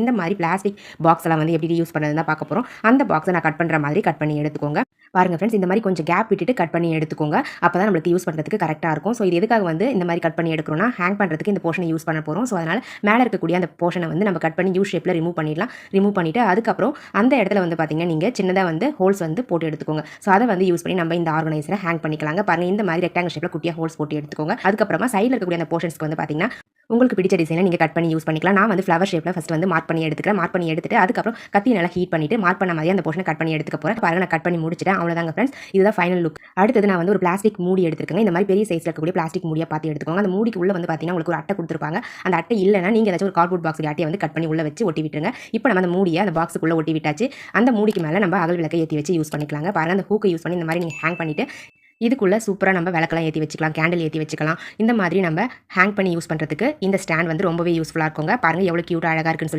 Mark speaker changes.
Speaker 1: இந்த மாதிரி plastic box எல்லாம் வந்து எப்படி யூஸ் பண்ணுறதுன்னு தான் பார்க்க போகிறோம். அந்த பாக்ஸை நான் கட் பண்ணுற மாதிரி கட் பண்ணி எடுத்துக்கோங்க. பாருங்க ஃப்ரெண்ட்ஸ், இந்த மாதிரி கொஞ்சம் கேப் விட்டுட்டு கட் பண்ணி எடுத்துக்கோங்க. அப்போ தான் நம்மளுக்கு யூஸ் பண்ணுறதுக்கு கரெக்டாக இருக்கும். ஸோ இது எதுக்காக வந்து இந்த மாதிரி கட் பண்ணி எடுக்கிறோம்னா, ஹேங் பண்ணுறதுக்கு இந்த போர்ஷனை யூஸ் பண்ண போகிறோம். ஸோ அதனால் மேலே இருக்கக்கூடிய அந்த போர்ஷனை வந்து நம்ம கட் பண்ணி யூ ஷேப்பில் ரிமூவ் பண்ணிடலாம். ரிமூவ் பண்ணிவிட்டு அதுக்கப்புறம் அந்த இடத்துல வந்து பார்த்தீங்கன்னா நீங்கள் சின்னதாக வந்து ஹோல்ஸ் வந்து போட்டு எடுத்துக்கோங்க. ஸோ அதை வந்து யூஸ் பண்ணி நம்ம இந்த ஆர்கனைசரை ஹேங் பண்ணிக்கலாங்க. பாருங்கள், இந்த மாதிரி ரெக்டாங்கிள் ஷேப்பில் குட்டியாக ஹோல்ஸ் போட்டு எடுத்துக்கோங்க. அதுக்கப்புறமா சைடில் இருக்கக்கூடிய அந்த போர்ஷன்ஸ்க்கு வந்து பார்த்தீங்கன்னா உங்களுக்கு பிடிச்ச டிசைனை நீங்கள் கட் பண்ணி யூஸ் பண்ணிக்கலாம். நான் வந்து ஃப்ளவர் ஷேப்பில் ஃபஸ்ட் வந்து மார்க் பண்ணி எடுத்துக்கிறேன். மார்க் பண்ணி எடுத்துட்டு அதுக்கப்புறம் கத்தி நல்லா ஹீட் பண்ணிட்டு மார்க் பண்ண மாதிரி அந்த போர்ஷனை கட் பண்ணி எடுத்துக்க போகிறேன். பாருங்க, நான் கட் பண்ணி முடிச்சிட்டேன். அவ்வளோதாங்க ஃப்ரெண்ட்ஸ், இதுதான் ஃபைனல் லுக். அடுத்தது நான் வந்து ஒரு பிளாஸ்டிக் மூடி எடுத்துருக்கேன். இந்த மாதிரி பெரிய சைஸில் இருக்கக்கூடிய பிளாஸ்டிக் மூடியை பார்த்து எடுத்துக்கோங்க. அந்த மூடிக்கு உள்ள வந்து பார்த்தீங்கன்னா உங்களுக்கு ஒரு அட்டை கொடுத்துருப்பாங்க. அந்த அட்டை இல்லைனா நீங்கள் ஏதாச்சும் ஒரு கார்ட்போர்ட் பாக்ஸ் அட்டையை வந்து கட் பண்ணி உள்ள வச்சு ஒட்டி விட்டுருங்க. இப்போ நம்ம அந்த மூடியை அந்த பாக்ஸுக்குள்ளே ஒட்டி விட்டாச்சு. அந்த மூடிக்கு மேலே நம்ம அகல் விளக்கை ஏற்றி வச்சு யூஸ் பண்ணிக்கலாங்க. பாருங்கள், அந்த ஹூக்கை யூஸ் பண்ணி இந்த மாதிரி நீங்கள் ஹேங் பண்ணிவிட்டு இதுக்குள்ளே சூப்பராக நம்ம விளக்கெல்லாம் ஏற்றி வச்சுக்கலாம், கேண்டில் ஏற்றி வச்சுக்கலாம். இந்த மாதிரி நம்ம ஹேங் பண்ணி யூஸ் பண்ணுறதுக்கு இந்த ஸ்டாண்ட் வந்து ரொம்பவே யூஸ்ஃபுல்லாக இருக்குங்க. பாருங்கள் எவ்வளோ க்யூட்டாக அழகாக இருக்குன்னு சொல்லி